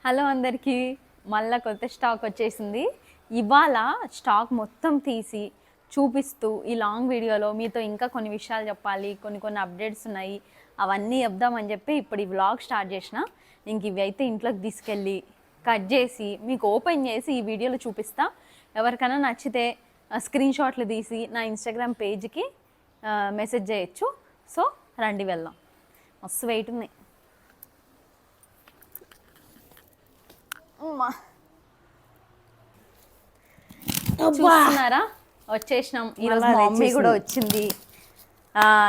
Hello అందరికీ, మళ్ళీ కొత్త స్టాక్ వచ్చేసింది. ఇవాళ స్టాక్ మొత్తం తీసి చూపిస్తూ ఈ లాంగ్ వీడియోలో మీతో ఇంకా కొన్ని విషయాలు చెప్పాలి, కొన్ని అప్డేట్స్ ఉన్నాయి, అవన్నీ చెప్దామని చెప్పి ఇప్పుడు ఈ వ్లాగ్ స్టార్ట్ చేసిన. ఇంక ఇవి అయితే ఇంట్లోకి తీసుకెళ్ళి కట్ చేసి మీకు ఓపెన్ చేసి ఈ వీడియోలో చూపిస్తా. ఎవరికైనా నచ్చితే స్క్రీన్ షాట్లు తీసి నా ఇన్స్టాగ్రామ్ పేజ్కి మెసేజ్ చేయొచ్చు. సో రండి వెళ్దాం. మస్తు వెయిట్ ఉన్నాయి. చూస్తున్నారా, వచ్చేసినాం. ఈరోజు మా మమ్మీ కూడా వచ్చింది.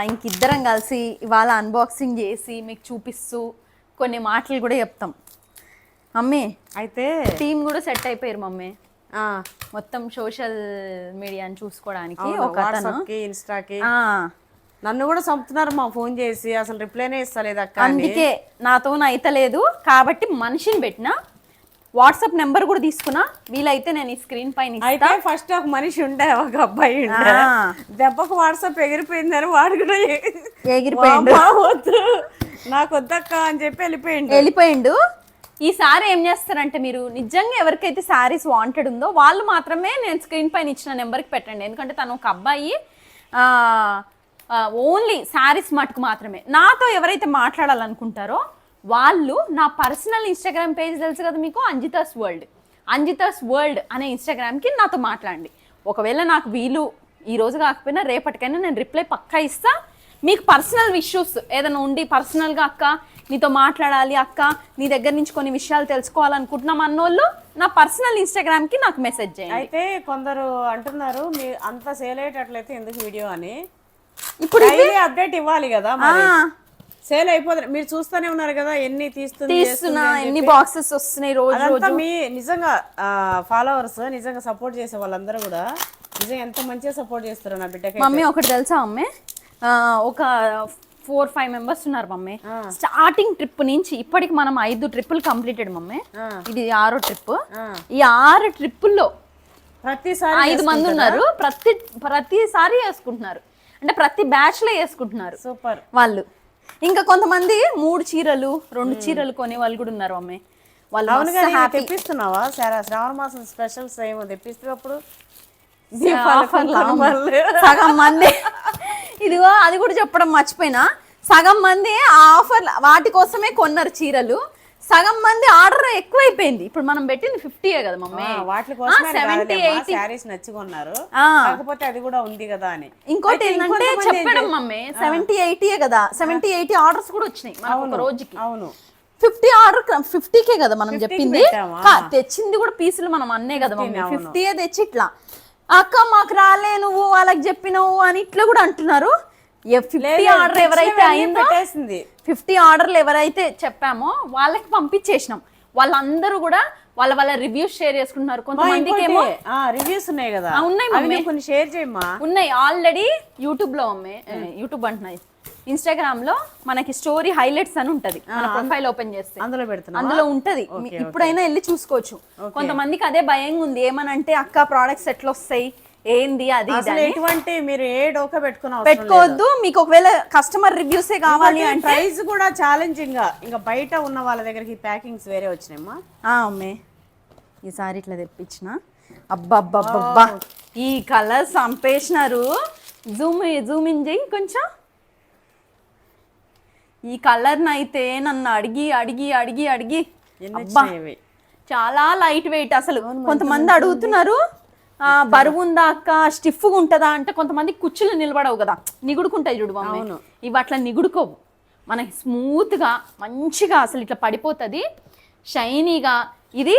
ఇంకిద్దరం కలిసి ఇవాళ అన్బాక్సింగ్ చేసి మీకు చూపిస్తూ కొన్ని మాటలు కూడా చెప్తాం. మమ్మీ అయితే టీం కూడా సెట్ అయిపోయారు మమ్మీ. మొత్తం సోషల్ మీడియాని చూసుకోవడానికి ఒక ఇన్స్టాకి నన్ను కూడా చంపుతున్నారు మా ఫోన్ చేసి, అసలు రిప్లైనే ఇస్తలేదు అక్క. అందుకే నాతో అయితలేదు కాబట్టి మనిషిని పెట్టిన, వాట్సాప్ నెంబర్ కూడా తీసుకున్నా. వీలైతే నేను ఈ స్క్రీన్ పైన అయితే ఫస్ట్ ఒక మనిషి ఉండే, ఒక అబ్బాయి ఉండే, దెబ్బకు వాట్సాప్ ఎగిరిపోయిందని వాడు కూడా ఎగిరిపోయిండు. నాకు వద్దక్క అని చెప్పి వెళ్ళిపోయిండు. ఈసారి ఏం చేస్తారంటే, మీరు నిజంగా ఎవరికైతే శారీస్ వాంటెడ్ ఉందో వాళ్ళు మాత్రమే నేను స్క్రీన్ పైన ఇచ్చిన నెంబర్కి పెట్టండి. ఎందుకంటే తను ఒక అబ్బాయి, ఓన్లీ శారీస్ మటుకు మాత్రమే. నాతో ఎవరైతే మాట్లాడాలనుకుంటారో వాళ్ళు నా పర్సనల్ ఇన్స్టాగ్రామ్ పేజ్ తెలుసు కదా మీకు, అంజితాస్ వరల్డ్ అనే ఇన్స్టాగ్రామ్కి నాతో మాట్లాడండి. ఒకవేళ నాకు వీలు ఈ రోజు కాకపోయినా రేపటికైనా నేను రిప్లై పక్కా ఇస్తా. మీకు పర్సనల్ ఇష్యూస్ ఏదైనా ఉండి పర్సనల్గా అక్క నీతో మాట్లాడాలి, అక్క నీ దగ్గర నుంచి కొన్ని విషయాలు తెలుసుకోవాలనుకుంటున్నాం అన్నోళ్ళు నా పర్సనల్ ఇన్స్టాగ్రామ్కి నాకు మెసేజ్ చేయండి. అయితే కొందరు అంటున్నారు మీ అంత సేల్ అయ్యేటట్లయితే ఎందుకు వీడియో అని. ఇప్పుడు అప్డేట్ ఇవ్వాలి కదా, సేల్ అయిపోతుంది. మీరు చూస్తూనే ఉన్నారు కదా ఎన్ని తీస్తున్నా, ఎన్ని బాక్సెస్ వస్తున్నాయి రోజు. మీ నిజంగా ఫాలోవర్స్, నిజంగా సపోర్ట్ చేసే వాళ్ళందరూ కూడా నిజంగా ఎంత మంచిగా సపోర్ట్ చేస్తారు నా బిడ్డకి. మమ్మీ ఒకటి తెలుసా మమ్మీ, ఒక 4-5 మెంబర్స్ ఉన్నారు మమ్మీ. స్టార్టింగ్ ట్రిప్ నుంచి ఇప్పటికి మనం 5 ట్రిప్పులు కంప్లీటెడ్ మమ్మీ. ఇది 6వ ట్రిప్. ఈ 6 ట్రిప్పుల్లో ప్రతిసారి 5 మంది ఉన్నారు. ప్రతిసారి వేసుకుంటున్నారు, అంటే ప్రతి బ్యాచ్ లో వేసుకుంటున్నారు. సూపర్ వాళ్ళు. ఇంకా కొంతమంది 3 చీరలు 2 చీరలు కొనే వాళ్ళు కూడా ఉన్నారు మమ్మీ. వాళ్ళు తెప్పిస్తున్నావా శ్రావణ మాసం స్పెషల్స్ ఏమో తెప్పిస్తున్నప్పుడు సగం మంది ఇదిగో అది కూడా చెప్పడం మర్చిపోయినా, సగం మంది ఆ ఆఫర్ వాటి కోసమే కొన్నారు చీరలు. సగం మంది ఆర్డర్ ఎక్కువైపోయింది. ఇప్పుడు మనం పెట్టింది 50 కదా మమ్మీ, వాటి కోసం 70-80 శారీస్ నచ్చుకున్నారు. కాకపోతే అది కూడా ఉంది కదా అని. ఇంకోటి ఏంటంటే చెప్పడం మమ్మీ, 70-80 కదా, 70-80 ఆర్డర్స్ కూడా వచ్చినాయి ఒక రోజుకి. అవును, 50 ఆర్డర్ 50కే కదా మనం చెప్పింది. తెచ్చింది కూడా పీసులు మనం అన్నే కదా మమ్మీ, 50 తెచ్చి ఇట్లా అక్క మాకు రాలే నువ్వు వాళ్ళకి చెప్పినవు అని ఇట్లా కూడా అంటున్నారు. 50 ఆర్డర్ ఎవరైతే అయిందో, 50 ఆర్డర్లు ఎవరైతే చెప్పామో వాళ్ళకి పంపించేసినాం. వాళ్ళందరూ కూడా వాళ్ళ రివ్యూస్ షేర్ చేసుకుంటున్నారు. కొంతమందికి ఏమో రివ్యూస్ ఉన్నాయి కదా, ఉన్నాయి మమ్మీ, కొన్ని షేర్ చేయమ్మా. ఉన్నాయి ఆల్రెడీ యూట్యూబ్ లో మమ్మీ. యూట్యూబ్ అంటున్నాయి, ఇన్స్టాగ్రామ్ లో మనకి స్టోరీ హైలైట్స్ అని ఉంటది. మన ప్రొఫైల్ ఓపెన్ చేస్తే అందులో ఉంటది. ఇప్పుడైనా వెళ్ళి చూసుకోవచ్చు. కొంతమందికి అదే భయంగా ఉంది, ఏమనంటే అక్క ప్రోడక్ట్స్ ఎట్లా వస్తాయి ఏంది అది. ఎటువంటి మీరు ఏ డోకా పెట్టుకోవద్దు. మీకు ఒకవేళ కస్టమర్ రివ్యూసే కావాలి అంటే ప్రైస్ కూడా ఛాలెంజింగ్ గా. ఇంకా బయట ఉన్న వాళ్ళ దగ్గరికి ప్యాకింగ్స్ వేరే వచ్చినాయమ్మా. అమ్మే ఈసారి ఇట్లా తెప్పించిన. అబ్బబ్బబ్బబ్బా ఈ కలర్ చంపేసినారు. జూమ్ ఇన్ చేయి కొంచెం. ఈ కలర్ నైతే నన్ను అడిగి చాలా లైట్ వెయిట్. అసలు కొంతమంది అడుగుతున్నారు బరువు ఉందా అక్క, స్టిఫ్గా ఉంటుందా అంటే, కొంతమంది కుచ్చులు నిలబడవు కదా, నిగుడుకుంటాయి చూడు మమ్మీ. ఇవి అట్లా నిగుడుకోవు, మనకి స్మూత్గా మంచిగా అసలు ఇట్లా పడిపోతుంది షైనీగా. ఇది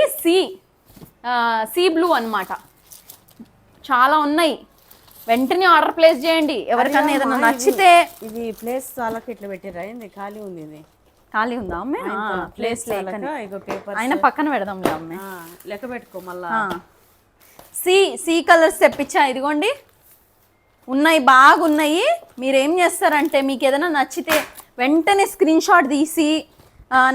సీ బ్లూ అన్నమాట. చాలా ఉన్నాయి, వెంటనే ఆర్డర్ ప్లేస్ చేయండి. ఎవరికైనా ఏదైనా నచ్చితే. ఇది ప్లేస్ చాలా ఇట్లా పెట్టిరా, ఖాళీ ఉంది. ఇది ఖాళీ ఉందా అమ్మే? ప్లేస్ అయినా పక్కన పెడదాంలే అమ్మే, లెక్క పెట్టుకో మళ్ళా. సి కలర్స్ తెప్పించా, ఇదిగోండి ఉన్నాయి, బాగున్నాయి. మీరు ఏం చేస్తారంటే మీకు ఏదైనా నచ్చితే వెంటనే స్క్రీన్ షాట్ తీసి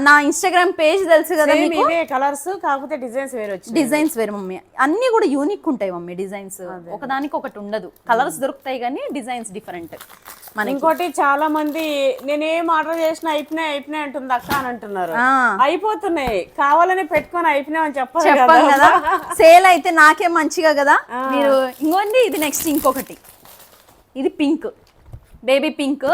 నా ఇన్స్టాగ్రామ్ పేజ్ తెలుసు కదా Same మీకు, ఇవే కలర్స్ కాకపోతే డిజైన్స్ వేరే వచ్చి డిజైన్స్ వేరు మమ్మీ. అన్ని కూడా యూనిక్ ఉంటాయి మమ్మీ డిజైన్స్, ఒకదానికి ఒకటి ఉండదు. కలర్స్ దొరుకుతాయి కానీ డిజైన్స్ డిఫరెంట్ మనకి. ఇంకోటి చాలా మంది నేనేం ఆర్డర్ చేసినా అయిపోయినాయి అంటుంది అక్క అని అంటున్నారు. అయిపోతున్నాయి, కావాలని పెట్టుకొని అయిపోయినాయి అని చెప్పాను కదా. సేల్ అయితే నాకే మంచిగా కదా. మీరు ఇంకోండి, ఇది నెక్స్ట్ ఇంకొకటి, ఇది పింక్, బేబీ పింక్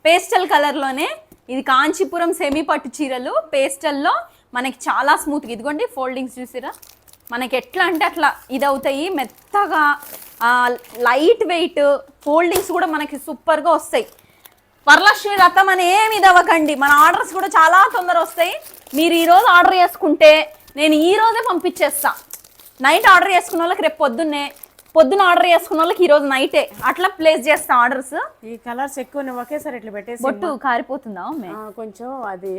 పేస్టల్ కలర్లోనే. ఇది కాంచీపురం సెమీ పట్టు చీరలు పేస్టల్లో మనకి చాలా స్మూత్గా. ఇదిగోండి ఫోల్డింగ్స్ చూసిరా, మనకి ఎట్లా అంటే అట్లా ఇది అవుతాయి, మెత్తగా లైట్ వెయిట్, ఫోల్డింగ్స్ కూడా మనకి సూపర్గా వస్తాయి. వరలక్ష్మి రథం అని ఏమి ఇది అవ్వకండి, మన ఆర్డర్స్ కూడా చాలా తొందర వస్తాయి. మీరు ఈరోజు ఆర్డర్ చేసుకుంటే నేను ఈ రోజే పంపించేస్తా. నైట్ ఆర్డర్ చేసుకున్న వాళ్ళకి రేపు పొద్దున ఆర్డర్ చేసుకున్న వాళ్ళకి ఈరోజు నైటే అట్లా ప్లేస్ చేస్తా ఆర్డర్స్. ఈ కలర్స్ ఎక్కువ ఒకేసారి ఇట్లా పెట్టేసి బొట్టు కారిపోతుందా కొంచెం అది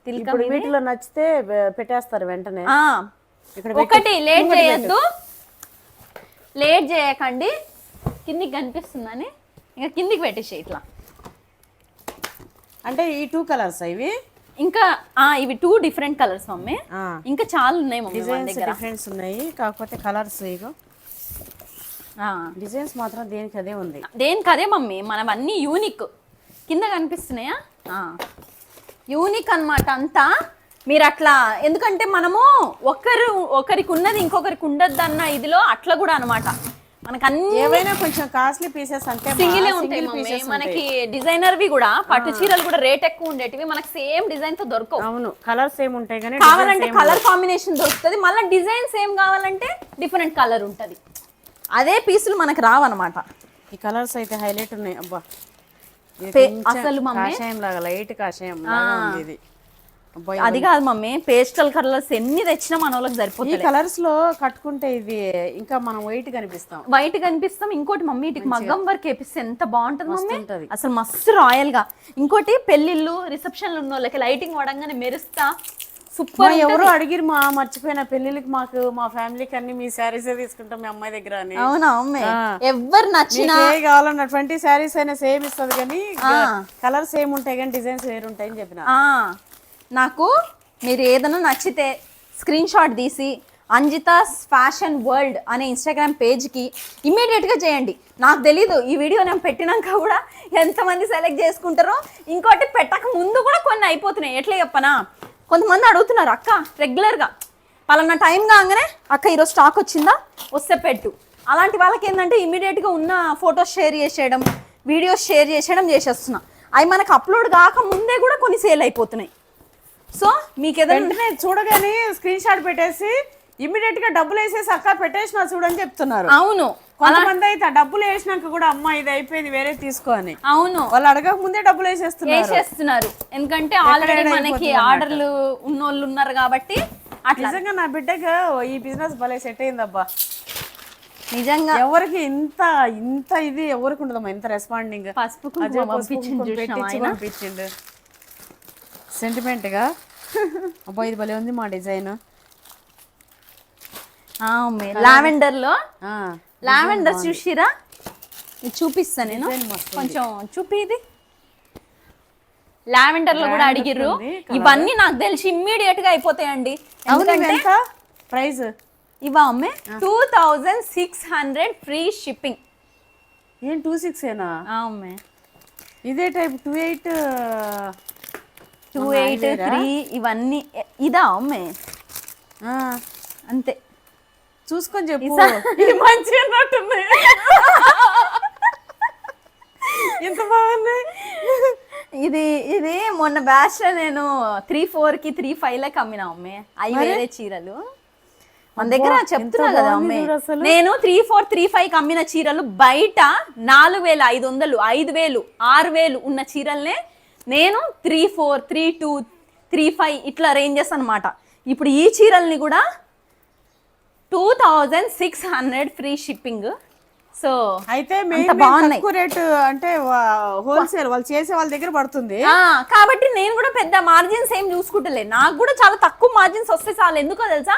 ఇప్పుడు వీటిలో నచ్చితే పెట్టేస్తారు వెంటనే. ఒకటి లేట్ చేయొద్దు, లేట్ చేయకండి. కిందికి కనిపిస్తుందని ఇంకా కిందికి పెట్టేసి ఇట్లా. అంటే ఈ 2 కలర్స్ ఇవి, ఇంకా ఇవి 2 డిఫరెంట్ కలర్స్ మమ్మీ. ఇంకా చాలా ఉన్నాయి మమ్మీ మన దగ్గర, డిఫరెంట్స్ ఉన్నాయి. కాకపోతే కలర్స్ ఇగో డిజైన్స్ మాత్రం దేనికి అదే ఉంది, దేనికి అదే మమ్మీ. మనం అన్ని యూనిక్. కింద కనిపిస్తున్నాయా, యూనిక్ అన్నమాట అంతా. మీరు అట్లా, ఎందుకంటే మనము ఒకరికి ఉన్నది ఇంకొకరికి ఉండద్దు అన్న ఇదిలో అట్లా కూడా అనమాట. మనకు అన్ని ఏవైనా కొంచెం కాస్ట్లీ పీసెస్ అంటే సింగిలే ఉంటాయి మమ్మీ. మనకి డిజైనర్వి కూడా పట్టు చీరలు కూడా రేట్ ఎక్కువ ఉండేటివి మనకి సేమ్ డిజైన్ తో దొరకవు. అవును, కలర్స్ సేమ్ ఉంటాయి కానీ కావాలంటే కలర్ కాంబినేషన్ దొరుకుతుంది, మళ్ళీ డిజైన్ సేమ్ కావాలంటే డిఫరెంట్ కలర్ ఉంటుంది. అదే పీసులు మనకు రావన్నమాట. ఈ కలర్స్ అయితే హైలైట్ ఉన్నాయి. అబ్బా అసలు మమ్మీ కాషాయం లాగా, లైట్ కాషాయం లాగా ఉంది ఇది. అది కాదు మమ్మీ, పేస్టల్ కలర్స్ ఎన్ని తెచ్చినా మన వాళ్ళకి సరిపోతుంది. ఈ కలర్స్ లో కట్టుకుంటే ఇది ఇంకా మనం వైట్ కనిపిస్తాం. ఇంకోటి మమ్మీ, ఇటుకి మగ్గం వర్క్ వేపిస్తే ఎంత బాగుంటుంది మమ్మీ, అసలు మస్తు రాయల్ గా. ఇంకోటి పెళ్లిళ్ళు రిసెప్షన్లు ఉన్న వాళ్ళకి లైటింగ్ వాడంగానే మెరుస్తా సూపర్. ఎవరు అడిగిరు మర్చిపోయిన పెళ్లికి మాకు మా ఫ్యామిలీకి అన్ని మీ శారీస్ తీసుకుంటాం మీ అమ్మాయి దగ్గర అని. అవునా అమ్మాయి, ఎవరు నచ్చినా కావాలన్న 20 శారీస్ అయినా సేమ్ ఇస్తుంది కానీ కలర్ సేమ్ ఉంటాయి కానీ డిజైన్స్ వేరు ఉంటాయి అని చెప్పిన. నాకు మీరు ఏదైనా నచ్చితే స్క్రీన్ షాట్ తీసి అంజితాస్ ఫ్యాషన్ వరల్డ్ అనే ఇన్స్టాగ్రామ్ పేజ్కి ఇమ్మీడియట్గా చేయండి. నాకు తెలీదు ఈ వీడియో నేను పెట్టినాక కూడా ఎంతమంది సెలెక్ట్ చేసుకుంటారో. ఇంకోటి పెట్టక ముందు కూడా కొన్ని అయిపోతున్నాయి. ఎట్లా చెప్పనా, కొంతమంది అడుగుతున్నారు అక్క రెగ్యులర్గా పలానా టైం కాగానే అక్క ఈరోజు స్టాక్ వచ్చిందా వస్తే పెట్టు. అలాంటి వాళ్ళకి ఏంటంటే ఇమీడియట్గా ఉన్న ఫొటోస్ షేర్ చేసేయడం, వీడియోస్ షేర్ చేసేస్తున్నా. అవి మనకు అప్లోడ్ కాక ముందే కూడా కొన్ని సేల్ అయిపోతున్నాయి. సో మీకు ఏదైనా చూడగానే స్క్రీన్ షాట్ పెట్టేసి ఇమీడియట్ గా డబ్బులు వేసేసి అక్క పెట్టేసినా చూడని చెప్తున్నారు. అవును, కొంతమంది అయితే డబ్బులు వేసినాక కూడా అమ్మ ఇది అయిపోయింది వేరే తీసుకో అని. అవును, వాళ్ళు అడగక ముందే డబ్బులు వేసేస్తున్నారు. ఎందుకంటే ఆల్రెడీ మనకి ఆర్డర్లు ఉన్నోళ్ళు ఉన్నారు కాబట్టి. అట్లా నిజంగా నా బిడ్డకు ఈ బిజినెస్ భలే సెట్ అయిందబ్బా. నిజంగా ఎవరికి ఇంత ఇది ఎవరికి ఉండదమ్మా, ఇంత రెస్పాండింగ్. పసుపు పంపించిండు సెంటిమెంట్ గా. అబ్బా ఇది భలే ఉంది మా డిజైన్. లావెండర్ లో లావెండర్ చూసిరా, చూపిస్తా నేను కొంచెం చూపి. ఇది లావెండర్ లో కూడా అడిగిర్రు. ఇవన్నీ నాకు తెలిసి ఇమ్మీడియట్ గా అయిపోతాయండి. ఎందుకంటే ప్రైస్ ఇవా అమ్మే 2600 ఫ్రీ షిప్పింగ్. ఏం 26 ఏనా అమ్మే? ఇదే టైప్ 28 283 ఇవన్నీ ఇదా అమ్మే? అంతే, చూసుకొని చెప్పు. మంచిగా ఉన్నట్టుంది, ఎంత బాగుంది. ఇది మొన్న బ్యాచ్ లో నేను 3-4 కి 3-5 లకి అమ్మినా అమ్మే. అవి వేరే చీరలు మన దగ్గర చెప్తున్నా కదా అమ్మే. నేను 3-4-3-5 కి అమ్మిన చీరలు బయట 4500 5000 6000 ఉన్న చీరల్నే నేను 3-4 3-2 3-5 ఇట్లా రేంజెస్ అనమాట. ఇప్పుడు ఈ చీరల్ని కూడా 2600 ఫ్రీ షిప్పింగ్. సో అయితే తక్కువ రేటు అంటే హోల్సేల్ వాళ్ళు చేసే వాళ్ళ దగ్గర పడుతుంది కాబట్టి నేను కూడా పెద్ద మార్జిన్స్ ఏం చూసుకుంటలే. నాకు కూడా చాలా తక్కువ మార్జిన్స్ వస్తే చాలు. ఎందుకో తెలుసా,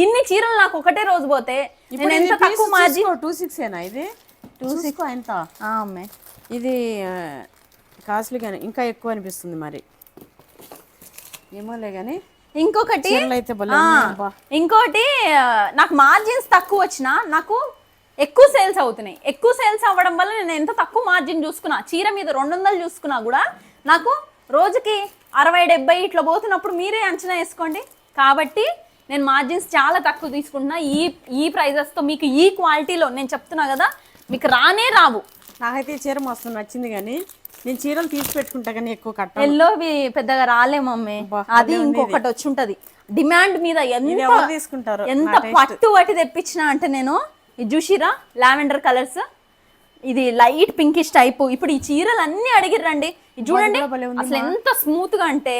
ఇన్ని చీరలు నాకు ఒకటే రోజు పోతే నేను ఎంత తక్కువ మార్జిన్. 26 ఏనా ఇది? 26 ఎంత అమ్మే? ఇది కాస్ట్లీగానే ఇంకా ఎక్కువ అనిపిస్తుంది మరి. ఏమోలే కానీ ఇంకొకటి చీరలు అయితే భలే ఉన్నాయి అబ్బా. ఇంకోటి నాకు మార్జిన్స్ తక్కువ వచ్చినా నాకు ఎక్కువ సేల్స్ అవుతున్నాయి. ఎక్కువ సేల్స్ అవ్వడం వల్ల నేను ఎంత తక్కువ మార్జిన్ చూసుకున్నా, చీర మీద 200 చూసుకున్నా కూడా నాకు రోజుకి 60-70 ఇట్లా పోతున్నప్పుడు మీరే అంచనా వేసుకోండి. కాబట్టి నేను మార్జిన్స్ చాలా తక్కువ తీసుకుంటున్నా. ఈ ప్రైజెస్తో మీకు ఈ క్వాలిటీలో నేను చెప్తున్నా కదా, మీకు రానే రావు. నాకైతే ఈ చీర మస్తు నచ్చింది, కానీ నేను చీరలు తీసి పెట్టుకుంటా కానీ ఎక్కువ కట్ట ఎల్లోవి పెద్దగా రాలే మమ్మీ. అది ఇంకొకటి వచ్చి ఉంటది డిమాండ్ మీద. ఎవరు తీసుకుంటారు? ఎంత పట్టు పట్టి తెప్పించిన అంటే నేను ఇది చూసిరా, లావెండర్ కలర్స్, ఇది లైట్ పింకిష్ టైప్. ఇప్పుడు ఈ చీరలు అన్ని అడిగిర్రండి. ఇది చూడండి అసలు ఎంత స్మూత్ గా అంటే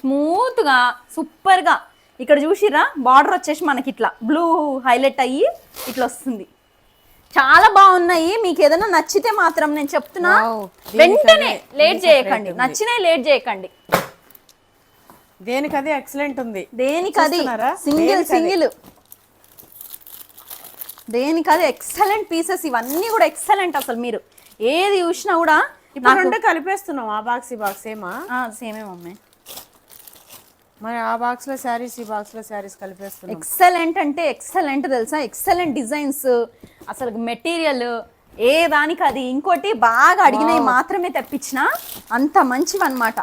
స్మూత్ గా సూపర్ గా. ఇక్కడ చూసిరా బార్డర్ వచ్చేసి మనకి ఇట్లా బ్లూ హైలైట్ అయ్యి ఇట్లా వస్తుంది. చాలా బాగున్నాయి. మీకు ఏదైనా నచ్చితే మాత్రం నేను చెప్తున్నా వెంటనే లేట్ చేయకండి, నచ్చినాయి లేట్ చేయకండి. దేనికది ఎక్సలెంట్ ఉంది, దేనికది సింగిల్ దేనికది ఎక్సలెంట్ పీసెస్. ఇవన్నీ కూడా ఎక్సలెంట్. అసలు మీరు ఏది చూసినా కూడా ఇప్పుడు రెండు కలిపేస్తున్నాం. ఆ బాక్స్ ఈ బాక్స్ ఏమా? సేమే మమ్మీ. మరి ఆ బాక్స్ లో శారీస్, ఈ బాక్స్ లో శారీస్ కలిపేస్తున్నాం. ఎక్సలెంట్ అంటే ఎక్సలెంట్ తెలుసా, ఎక్సలెంట్ డిజైన్స్, అసలు మెటీరియల్ ఏ దానికి అది. ఇంకోటి బాగా అడిగినవి మాత్రమే తెప్పించిన, అంత మంచివి అనమాట.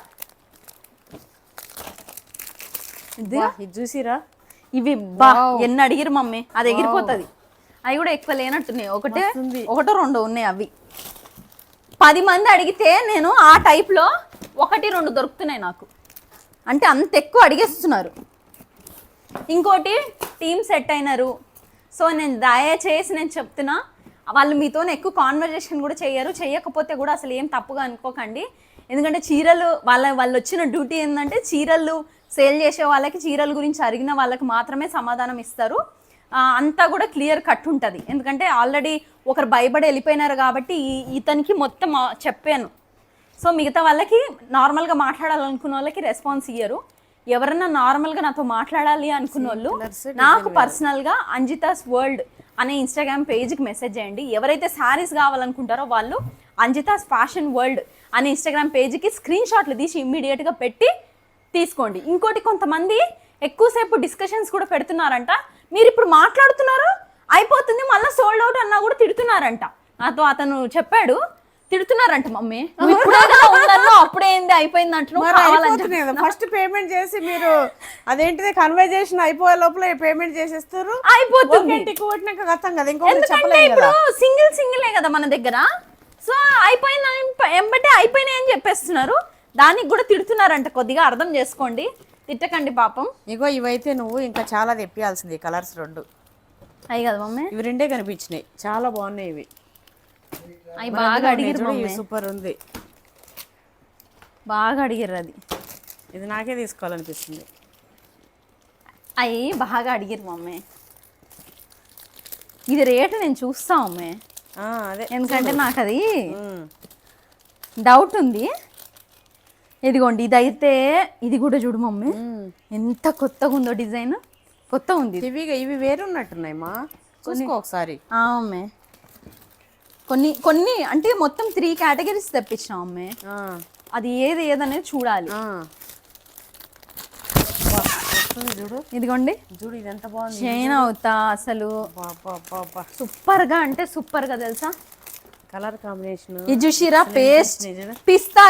ఇది చూసిరా, ఇవి ఎన్ని అడిగిరు మమ్మీ, అది ఎగిరిపోతుంది. అవి కూడా ఎక్కువ లేనట్టున్నాయి, ఒకటో రెండో ఉన్నాయి. అవి 10 మంది అడిగితే నేను ఆ టైప్లో 1-2 దొరుకుతున్నాయి నాకు. అంటే అంత ఎక్కువ అడిగేస్తున్నారు. ఇంకోటి టీమ్ సెట్ అయినారు. సో నేను దయచేసి నేను చెప్తున్నా, వాళ్ళు మీతో ఎక్కువ కాన్వర్జేషన్ కూడా చేయరు. చేయకపోతే కూడా అసలు ఏం తప్పుగా అనుకోకండి. ఎందుకంటే చీరలు వాళ్ళు వచ్చిన డ్యూటీ ఏంటంటే చీరలు సేల్ చేసే వాళ్ళకి, చీరల గురించి అడిగిన వాళ్ళకి మాత్రమే సమాధానం ఇస్తారు. అంతా కూడా క్లియర్ కట్ ఉంటుంది. ఎందుకంటే ఆల్రెడీ ఒకరు భయపడి వెళ్ళిపోయినారు కాబట్టి ఇతనికి మొత్తం చెప్పాను. సో మిగతా వాళ్ళకి నార్మల్గా మాట్లాడాలనుకున్న వాళ్ళకి రెస్పాన్స్ ఇయ్యరు. ఎవరన్నా నార్మల్గా నాతో మాట్లాడాలి అనుకున్న వాళ్ళు నాకు పర్సనల్గా అంజితాస్ వరల్డ్ అనే ఇన్స్టాగ్రామ్ పేజ్కి మెసేజ్ చేయండి. ఎవరైతే శారీస్ కావాలనుకుంటారో వాళ్ళు అంజితాస్ ఫ్యాషన్ వరల్డ్ అనే ఇన్స్టాగ్రామ్ పేజ్కి స్క్రీన్ షాట్లు తీసి ఇమ్మీడియట్గా పెట్టి తీసుకోండి. ఇంకోటి కొంతమంది ఎక్కువసేపు డిస్కషన్స్ కూడా పెడుతున్నారంట. మీరు ఇప్పుడు మాట్లాడుతున్నారు అయిపోతుంది, మళ్ళీ సోల్డ్ అవుట్ అన్నా కూడా తిడుతున్నారంట. నాతో అతను చెప్పాడు, తిడుతున్నారంట. మమ్మీ అప్పుడే ఏంది అయిపోయింది అంటున్నావు. ఫస్ట్ పేమెంట్ చేసి మీరు అదేంటిది కన్వర్జేషన్ అయిపోయే లోపల పేమెంట్ చేసేస్తారు, అయిపోతుంది. ఇప్పుడు సింగిలే కదా మన దగ్గర. సో ఎంబటే అయిపోయినాయి అని చెప్పేస్తున్నారు. దానికి కూడా తిడుతున్నారంట. కొద్దిగా అర్థం చేసుకోండి, తిట్టకండి పాపం. ఇగో ఇవైతే నువ్వు ఇంకా చాలా తెప్పియాల్సింది. కలర్స్ 2 అయ్యి కదా మమ్మీ, ఇవి 2 కనిపించినాయి, చాలా బాగున్నాయి ఇవి. అవి బాగా అడిగిరు, సూపర్ ఉంది, బాగా అడిగిర్రు. అది ఇది నాకే తీసుకోవాలనిపిస్తుంది. అవి బాగా అడిగిరు మమ్మీ. ఇది రేటు నేను చూస్తా మమ్మీ, అదే ఎందుకంటే నాకు అది డౌట్ ఉంది. ఇదిగోండి, ఇదైతే ఇది కూడా చూడు మమ్మీ ఎంత కొత్తగా ఉందో, డిజైన్ కొత్త ఉంది. ఇవి వేరున్నట్టున్నాయి మా, చూసుకో ఒకసారి. మమ్మీ కొన్ని అంటే మొత్తం 3 కేటగిరీస్ తెప్పించాం అమ్మే. అది ఏదనేది చూడాలి. చూడు, ఇదిగోండి చూడు, ఇది ఎంత బాగుంది. చైన్ అవుతా అసలు సూపర్ గా, అంటే సూపర్ గా తెలుసా కలర్ కాంబినేషన్. ఇది చూసిరా, పేస్ట్ పిస్తా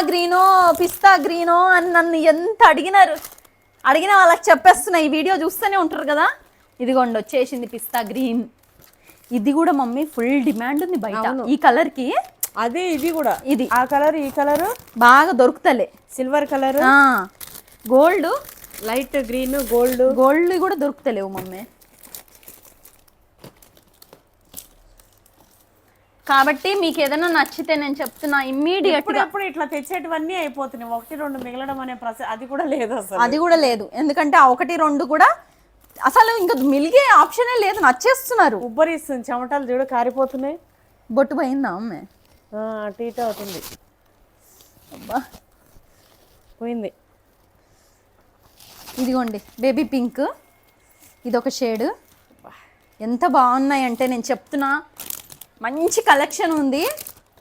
గ్రీనో అని నన్ను ఎంత అడిగిన వాళ్ళకి చెప్పేస్తున్నా. ఈ వీడియో చూస్తూనే ఉంటారు కదా. ఇదిగోండి వచ్చేసింది పిస్తా గ్రీన్. ఇది కూడా మమ్మీ ఫుల్ డిమాండ్ ఉంది బయట ఈ కలర్ కి. అదే ఇది కూడా, ఇది ఆ కలర్, ఈ కలర్ బాగా దొరుకుతలే. Silver colour, gold, light green, gold కూడా దొరుకుతలేవు మమ్మీ. కాబట్టి మీకు ఏదైనా నచ్చితే నేను చెప్తున్నా ఇమ్మీడియట్ గా. ఇప్పుడు ఇట్లా తెచ్చేటివన్నీ అయిపోతున్నాయి, 1-2 మిగలడం అనే అది కూడా లేదు అసలు. అది కూడా లేదు, ఎందుకంటే ఆ 1-2 కూడా అసలు ఇంకా మిలిగే ఆప్షనే లేదు. నచ్చేస్తున్నారు. ఉబ్బరిస్తుంది, చెమటలు చూడు కారిపోతున్నాయి. బొట్టు పోయిందా అమ్మే? టీట అవుతుంది. అబ్బా పోయింది. ఇదిగోండి బేబీ పింక్, ఇదొక షేడ్. ఎంత బాగున్నాయి అంటే నేను చెప్తున్నా, మంచి కలెక్షన్ ఉంది.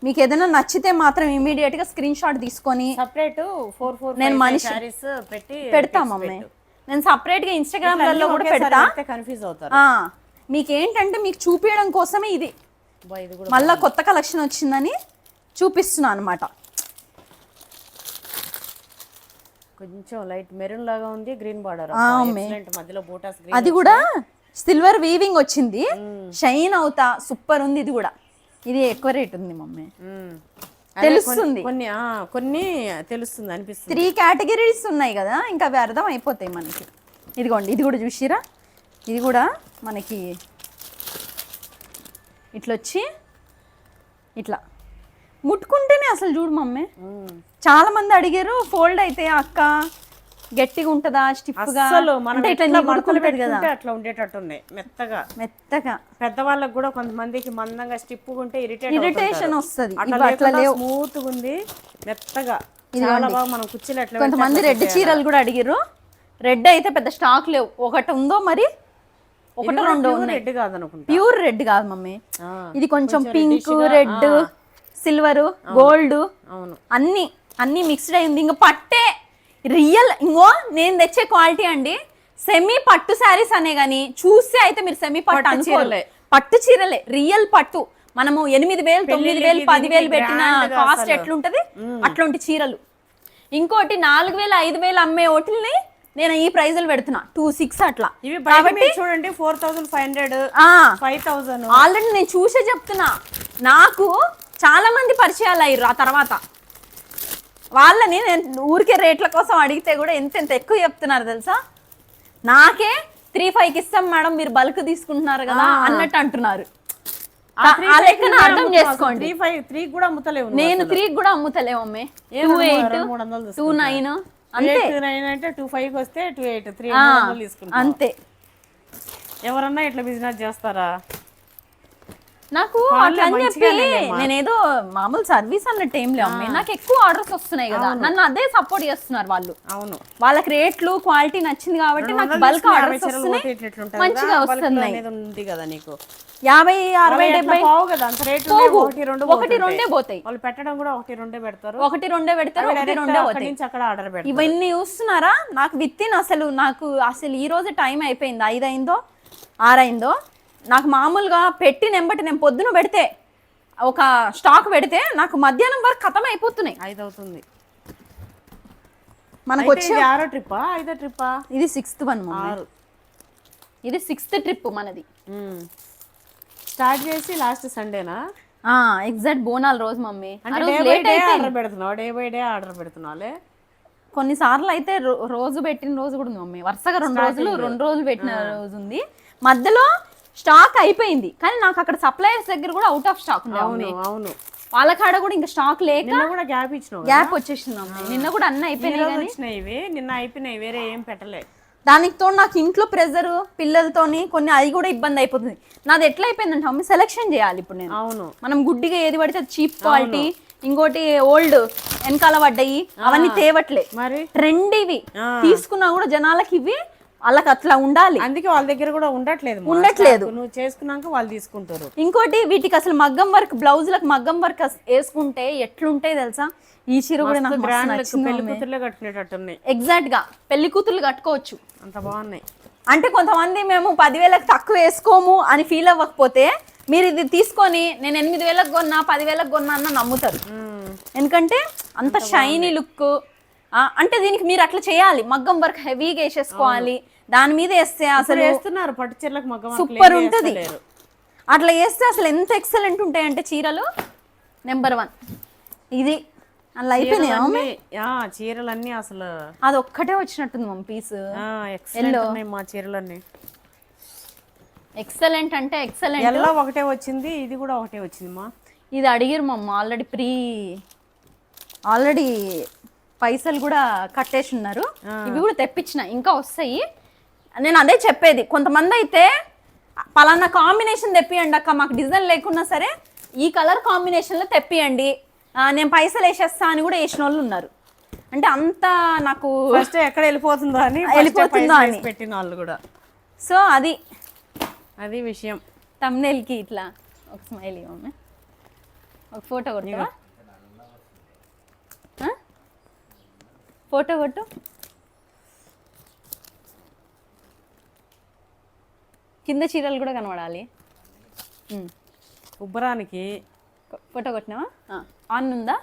మీకు ఏదైనా నచ్చితే మాత్రం ఇమీడియట్ గా స్క్రీన్ షాట్ తీసుకొని సపరేట్ 4 నేను మనిషి సారీస్ పెట్టి పెడతా మమ్మీ. నేను సపరేట్ గా ఇన్స్టాగ్రామ్ లలో కూడా పెడతా. కన్ఫ్యూజ్ అవుతారు. మీకు ఏంటంటే మీకు చూపించడం కోసమే ఇది ఇది కూడా మళ్ళా కొత్త కలెక్షన్ వచ్చిందని చూపిస్తున్నా అనమాట. కొంచెం లైట్ మెరూన్ లాగా ఉంది, గ్రీన్ బార్డర్ మధ్యలో బోటాస్ గ్రీన్. అది కూడా సిల్వర్ వీవింగ్ వచ్చింది, షైన్ అవుతా సూపర్ ఉంది. ఇది కూడా ఇది ఎక్కువ రేట్ ఉంది మమ్మీ, తెలుస్తుంది. కొన్ని తెలుస్తుంది అనిపిస్తుంది. 3 కేటగిరీస్ ఉన్నాయి కదా, ఇంకా అవి అర్థం అయిపోతాయి మనకి. ఇదిగోండి ఇది కూడా చూసిరా, ఇది కూడా మనకి ఇట్లా వచ్చి ఇట్లా ముట్టుకుంటేనే అసలు చూడు మమ్మీ. చాలా మంది అడిగారు ఫోల్డ్ అయితే అక్క గట్టిగా ఉంటుందా స్టిఫ్గా అంటే ఇట్లా ముడుకుంటది కదా, అట్లా ఉండేటట్టు ఉన్నాయి మెత్తగా మెత్తగా. పెద్దవాళ్ళకి కూడా కొంతమందికి మందంగా స్టిఫ్గా ఉంటే ఇరిటేషన్ వస్తుంది. అట్లా స్మూత్ గా ఉంది మెత్తగా, చాలా బాగా మనం కుర్చీలు ఎట్లా. కొంతమంది రెడ్ చీరలు కూడా అడిగారు. రెడ్ అయితే పెద్ద స్టాక్ లేవు, ఒకటి ఉందో మరి ఒకటి రెండు ఉన్నాయి. రెడ్ కాదు అనుకుంటా, ప్యూర్ రెడ్ కాదు మమ్మీ. ఇది కొంచెం పింక్, రెడ్, సిల్వర్, గోల్డ్ అన్ని మిక్స్డ్ అయింది. ఇంకా పట్టే రియల్ ఇంకో నేను తెచ్చే క్వాలిటీ అండి. సెమీ పట్టు శారీస్ అనే గానీ చూస్తే అయితే మీరు సెమీ పట్టు అనుకోలే, పట్టు చీరలే రియల్ పట్టు. మనము 8,000 9,000 10,000 పెట్టిన కాస్ట్ ఎట్లుంటది అట్లాంటి చీరలు. ఇంకోటి 4,000 5,000 అమ్మే ఓటిల్ని నేను ఈ ప్రైజులు పెడుతున్నా 2,600 అట్లా. కాబట్టి చూడండి 4,500 5,000 ఆల్రెడీ నేను చూసే చెప్తున్నా. నాకు చాలా మంది పరిచయాలు అయ్యారు ఆ తర్వాత. వాళ్ళని నేను ఊరికే రేట్ల కోసం అడిగితే కూడా ఎంత ఎక్కువ చెప్తున్నారు తెలుసా. నాకే 3,500 ఇస్తాం మేడం, మీరు బల్క్ తీసుకుంటున్నారు కదా అన్నట్టు అంటున్నారు. ఆ లెక్కన అర్థం చేసుకోండి. 3 కూడా అమ్ముతలేవు, నేను 3 కూడా అమ్ముతలేవు అమ్మే. 2,800 2,900 అంతే. 2,900 అంటే 2,500 వస్తే 2,800 300 తీసుకుంటాం అంతే. ఎవరన్నా ఇట్లా బిజినెస్ చేస్తారా? నాకు అట్లా అని చెప్పి నేనేదో మామూలు సర్వీస్ అన్నట్టు ఏం లేవు అమ్మే. నాకు ఎక్కువ ఆర్డర్స్ వస్తున్నాయి కదా, నన్ను అదే సపోర్ట్ చేస్తున్నారు వాళ్ళు. అవును, వాళ్ళకి రేట్లు క్వాలిటీ నచ్చింది కాబట్టి నాకు బల్క్ ఆర్డర్స్ వస్తున్నాయి, మంచిగా వస్తున్నాయి. 50 60 70 కదా అంత రేట్, 1 2 పోతాయి. వాళ్ళు పెట్టడం కూడా 1 2 పెడతారు, 1 2 పెడతారు, 1 2 పోతాయి. అక్కడ ఆర్డర్ పెడతారు. ఇవన్నీ చూస్తున్నారా? నాకు విత్తిన్ అసలు ఈ రోజు టైం అయిపోయింది, 5 అయిందో 6 అయిందో. నాకు మామూలుగా పెట్టి నెంబటి నేను పొద్దున పెడితే ఒక స్టాక్ పెడితే నాకు మధ్యాహ్నం వరకు ఖతం అయిపోతున్నాయి. 5 అవుతుంది మనకు వచ్చి. 6వ ట్రిప్పా 5వ ట్రిప్పా? ఇది 6th వన్ మమ్మీ. ఇది 6th ట్రిప్ మనది. స్టార్ట్ చేసి లాస్ట్ సండేనా? ఎగ్జాక్ట్ బోనాల రోజు మమ్మీ. ఆర్డర్ పెడుతున్నావు, డే బై డే ఆర్డర్ పెడుతున్నావులే. కొన్నిసార్లు అయితే రోజు పెట్టిన రోజు కూడా ఉంది మమ్మీ. వరుసగా 2 రోజులు పెట్టిన రోజు ఉంది. మధ్యలో స్టాక్ అయిపోయింది కానీ నాకు అక్కడ సప్లయర్స్ దగ్గర కూడా అవుట్ ఆఫ్ స్టాక్ ఉంది. అవును, వాళ్ళ కాడ కూడా ఇంకా స్టాక్ లేక కూడా గ్యాప్ వచ్చేసింది అమ్మ. నిన్న కూడా అన్నీ అయిపోయినాయి, నిన్న అయిపోయినాయి, వేరే ఏం పెట్టలే. దానికి తోడు నాకు ఇంట్లో ప్రెజర్ పిల్లలతోని కొన్ని అది కూడా ఇబ్బంది అయిపోతుంది. నాది ఎట్లా అయిపోయిందంటే అమ్మ సెలెక్షన్ చేయాలి ఇప్పుడు నేను. అవును, మనం గుడ్డిగా ఏది పడితే చీప్ క్వాలిటీ, ఇంకోటి ఓల్డ్ వెనకాల పడ్డాయి అవన్నీ తేవట్లే. మరి ట్రెండ్ ఇవి తీసుకున్నా కూడా జనాలకి ఇవి వాళ్ళకి అట్లా ఉండాలి. అందుకే వాళ్ళ దగ్గర కూడా ఉండట్లేదు. నువ్వు చేసుకున్నాక వాళ్ళు తీసుకుంటారు. ఇంకోటి వీటికి అసలు మగ్గం వర్క్, బ్లౌజులకు మగ్గం వర్క్ వేసుకుంటే ఎట్లుంటాయి తెలుసా. ఈ చీర కూడా నాకు పెళ్లి కూతుర్లే కట్టుకునేటట్టున్నాయి. ఎగ్జాక్ట్ గా పెళ్లి కూతుర్లు కట్టుకోవచ్చు, అంత బాగున్నాయి. అంటే కొంతమంది మేము 10,000కి తక్కువ వేసుకోము అని ఫీల్ అవ్వకపోతే మీరు ఇది తీసుకొని నేను 8,000కి కొన్నా 10,000కి కొన్నా అన్న నమ్ముతారు. ఎందుకంటే అంత షైనీ లుక్. అంటే దీనికి మీరు అట్లా చేయాలి, మగ్గం వర్క్ హెవీగా వేసేసుకోవాలి. దాని మీద వేస్తే అసలు వేస్తున్నారు పట్టు చీరలకు మగ్గం సూపర్ ఉంటుంది. అట్లా వేస్తే అసలు ఎంత ఎక్సలెంట్ ఉంటాయి అంటే చీరలు నెంబర్ 1. ఇది అలా అయిపోయినాయి చీరలన్నీ. అసలు అది ఒక్కటే వచ్చినట్టుంది మమ్మీ పీస్. మా చీరలన్నీ ఎక్సలెంట్ అంటే ఎక్సలెంట్. ఎల్లో ఒకటే వచ్చింది, ఇది కూడా ఒకటే వచ్చింది మా. ఇది అడిగారు మమ్మ ఆల్రెడీ పైసలు కూడా కట్టేసి ఉన్నారు. ఇవి కూడా తెప్పించిన, ఇంకా వస్తాయి. నేను అదే చెప్పేది, కొంతమంది అయితే పలానా కాంబినేషన్ తెప్పియండి అక్క, మాకు డిజైన్ లేకున్నా సరే ఈ కలర్ కాంబినేషన్లో తెప్పియండి, నేను పైసలు వేసేస్తా అని కూడా వేసిన వాళ్ళు ఉన్నారు. అంటే అంత నాకు ఫస్ట్ ఎక్కడ వెళ్ళిపోతుందో అని పెట్టిన వాళ్ళు కూడా. సో అది విషయం. తమ్నేల్కి ఇట్లా ఒక స్మైల్ ఇవ్వమే. ఒక ఫోటో కొడతావా? ఫోటో కొట్టు. కింద చీరలు కూడా కనబడాలి. ఉబ్బరానికి ఫోటో కొట్టినావా? ఆన్ ఉందా?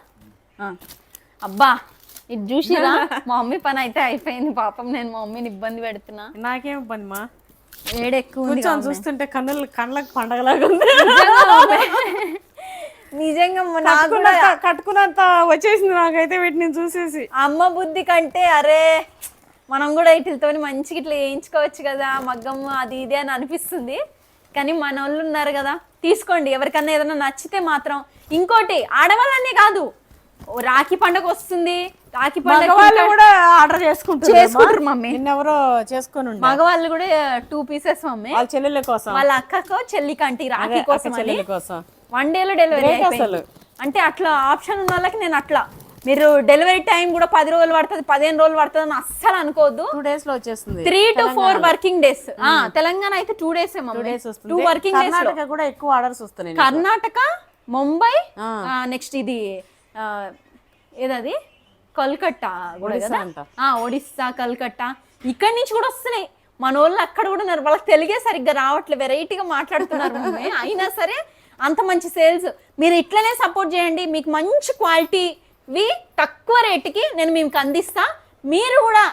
అబ్బా ఇది చూసిరా, మా మమ్మీ పని అయితే అయిపోయింది. పాపం నేను మా మమ్మీని ఇబ్బంది పెడుతున్నా. నాకేం ఇబ్బంది మా, వేడెక్కువ కొంచెం చూస్తుంటే కళ్ళకి పండగలాగా ఉంది. నిజంగా కట్టుకున్నంత వచ్చేసింది నాకైతే వీటిని చూసేసి. అమ్మ బుద్ధి కంటే అరే మనం కూడా వీటితో మంచిగా ఇట్లా వేయించుకోవచ్చు కదా మగ్గమ్మ అది ఇది అని అనిపిస్తుంది. కానీ మన వాళ్ళు ఉన్నారు కదా, తీసుకోండి. ఎవరికన్నా ఏదైనా నచ్చితే మాత్రం. ఇంకోటి ఆడవాళ్ళనే కాదు, రాఖీ పండుగ వస్తుంది, రాఖీ పండుగ వాళ్ళు కూడా ఆర్డర్ చేసుకుంటారు మమ్మీ. ఎవరో చేసుకుని మగవాళ్ళు కూడా 2 పీసెస్ మమ్మీ, వాళ్ళ చెల్లెళ్ళ కోసం, వాళ్ళ అక్కకో చెల్లికంటి రాఖీ కోసం చెల్లెళ్ళ కోసం 1 డేలో డెలివరీ అసలు. అంటే అట్లా ఆప్షన్ ఉన్న వాళ్ళకి నేను అట్లా, మీరు డెలివరీ టైం కూడా 10 రోజులు పడుతుంది 15 రోజులు పడుతుంది అని అస్సలు అనుకోవద్దు. 2 days లో వచ్చేస్తుంది. 3 to 4 వర్కింగ్ డేస్. తెలంగాణ అయితే 2 days 2 వర్కింగ్ డేస్. కర్ణాటక కూడా ఎక్కువ ఆర్డర్స్ వస్తున్నాయి. కర్ణాటక, ముంబై, నెక్స్ట్ ఇది ఏదది కోల్కట్టా కూడా కదా, ఒడిస్సా, కల్కట్టా, ఇక్కడి నుంచి కూడా వస్తున్నాయి. మన వాళ్ళు అక్కడ కూడా ఉన్నారు. వాళ్ళకి తెలుగే సరిగ్గా రావట్లేదు, వెరైటీగా మాట్లాడుతున్నారు మమ్మీ. అయినా సరే అంత మంచి సేల్స్. మీరు ఇట్లనే సపోర్ట్ చేయండి. మీకు మంచి క్వాలిటీవి తక్కువ రేటుకి నేను మీకు అందిస్తా. మీరు కూడా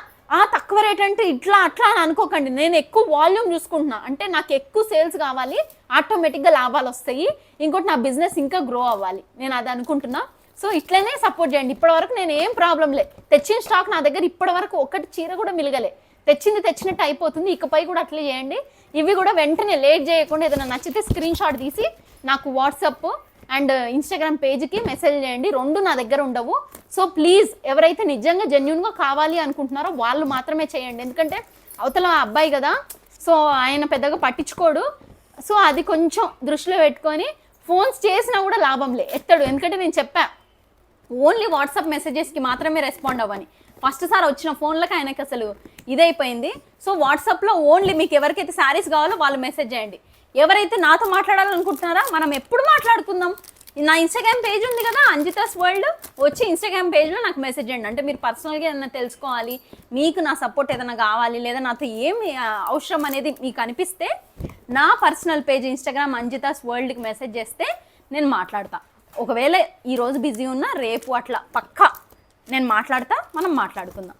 తక్కువ రేట్ అంటే ఇట్లా అట్లా అని అనుకోకండి. నేను ఎక్కువ వాల్యూమ్ చూసుకుంటున్నా, అంటే నాకు ఎక్కువ సేల్స్ కావాలి, ఆటోమేటిక్గా లాభాలు వస్తాయి. ఇంకోటి నా బిజినెస్ ఇంకా గ్రో అవ్వాలి, నేను అది అనుకుంటున్నా. సో ఇట్లనే సపోర్ట్ చేయండి. ఇప్పటివరకు నేను ఏం ప్రాబ్లం లే, తెచ్చిన స్టాక్ నా దగ్గర ఇప్పటివరకు ఒక్కటి చీర కూడా మిలగలే. తెచ్చినట్టు అయిపోతుంది. ఇకపై కూడా అట్లే చేయండి. ఇవి కూడా వెంటనే లేట్ చేయకుండా ఏదైనా నచ్చితే స్క్రీన్ షాట్ తీసి నాకు వాట్సాప్ అండ్ ఇన్స్టాగ్రామ్ పేజ్కి మెసేజ్ చేయండి. 2 నా దగ్గర ఉండవు. సో ప్లీజ్ ఎవరైతే నిజంగా జెన్యున్గా కావాలి అనుకుంటున్నారో వాళ్ళు మాత్రమే చేయండి. ఎందుకంటే అవతల అబ్బాయి కదా, సో ఆయన పెద్దగా పట్టించుకోడు. సో అది కొంచెం దృష్టిలో పెట్టుకొని ఫోన్స్ చేసినా కూడా లాభంలే, ఎత్తడు. ఎందుకంటే నేను చెప్పా ఓన్లీ వాట్సాప్ మెసేజెస్కి మాత్రమే రెస్పాండ్ అవ్వని. ఫస్ట్ సార్ వచ్చిన ఫోన్లకు ఆయనకి అసలు ఇదైపోయింది. సో వాట్సాప్లో ఓన్లీ మీకు ఎవరికైతే శారీస్ కావాలో వాళ్ళు మెసేజ్ చేయండి. ఎవరైతే నాతో మాట్లాడాలనుకుంటున్నారా మనం ఎప్పుడు మాట్లాడుకుందాం. నా ఇన్స్టాగ్రామ్ పేజ్ ఉంది కదా, అంజితాస్ వరల్డ్, వచ్చి ఇన్స్టాగ్రామ్ పేజ్లో నాకు మెసేజ్ చేయండి. అంటే మీరు పర్సనల్గా ఏదైనా తెలుసుకోవాలి, మీకు నా సపోర్ట్ ఏదైనా కావాలి, లేదా నాతో ఏమి అవసరం అనేది మీకు అనిపిస్తే నా పర్సనల్ పేజ్ ఇన్స్టాగ్రామ్ అంజితాస్ వరల్డ్కి మెసేజ్ చేస్తే నేను మాట్లాడతా. ఒకవేళ ఈరోజు బిజీ ఉన్నా రేపు అట్లా పక్కా నేను మాట్లాడతా, మనం మాట్లాడుకుందాం.